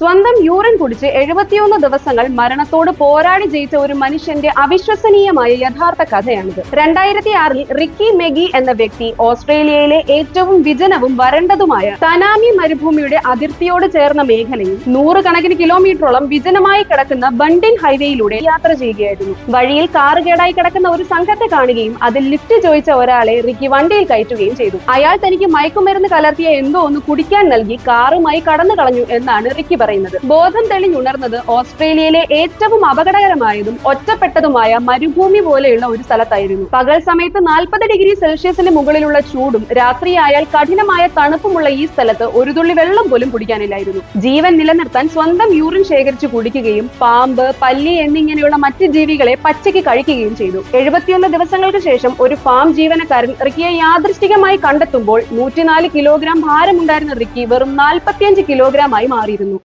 സ്വന്തം യൂറിൻ കുടിച്ച് 71 ദിവസങ്ങൾ മരണത്തോട് പോരാടി ജയിച്ച ഒരു മനുഷ്യന്റെ അവിശ്വസനീയമായ യഥാർത്ഥ കഥയാണിത്. 2006-ൽ റിക്കി മെഗി എന്ന വ്യക്തി ഓസ്ട്രേലിയയിലെ ഏറ്റവും വിജനവും വരണ്ടതുമായ തനാമി മരുഭൂമിയുടെ അതിർത്തിയോട് ചേർന്ന മേഖലയിൽ 100 കണക്കിന് കിലോമീറ്ററോളം വിജനമായി കിടക്കുന്ന ബണ്ടിൻ ഹൈവേയിലൂടെ യാത്ര ചെയ്യുകയായിരുന്നു. വഴിയിൽ കാറ് കേടായി കിടക്കുന്ന ഒരു സംഘത്തെ കാണുകയും അതിൽ ലിഫ്റ്റ് ചോദിച്ച ഒരാളെ റിക്കി വണ്ടിയിൽ കയറ്റുകയും ചെയ്തു. അയാൾ തനിക്ക് മയക്കുമരുന്ന് കലർത്തിയ എന്തോ ഒന്ന് കുടിക്കാൻ നൽകി കാറുമായി കടന്നു കളഞ്ഞു എന്നാണ് റിക്കി പറയുന്നത്. ബോധം തെളിഞ്ഞുണർന്നത് ഓസ്ട്രേലിയയിലെ ഏറ്റവും അപകടകരമായതും ഒറ്റപ്പെട്ടതുമായ മരുഭൂമി പോലെയുള്ള ഒരു സ്ഥലത്തായിരുന്നു. പകൽ സമയത്ത് 40 ഡിഗ്രി സെൽഷ്യസിന് മുകളിലുള്ള ചൂടും രാത്രിയായാൽ കഠിനമായ തണുപ്പുമുള്ള ഈ സ്ഥലത്ത് ഒരു തുള്ളി വെള്ളം പോലും കുടിക്കാനില്ലായിരുന്നു. ജീവൻ നിലനിർത്താൻ സ്വന്തം യൂറിൻ ശേഖരിച്ചു കുടിക്കുകയും പാമ്പ്, പല്ലി എന്നിങ്ങനെയുള്ള മറ്റ് ജീവികളെ പച്ചയ്ക്ക് കഴിക്കുകയും ചെയ്തു. 71 ദിവസങ്ങൾക്ക് ശേഷം ഒരു ഫാം ജീവനക്കാരൻ റിക്കിയെ യാദൃശ്ചികമായി കണ്ടെത്തുമ്പോൾ 104 കിലോഗ്രാം ഭാരമുണ്ടായിരുന്ന റിക്കി വെറും 45 കിലോഗ്രാമായി മാറിയിരുന്നു.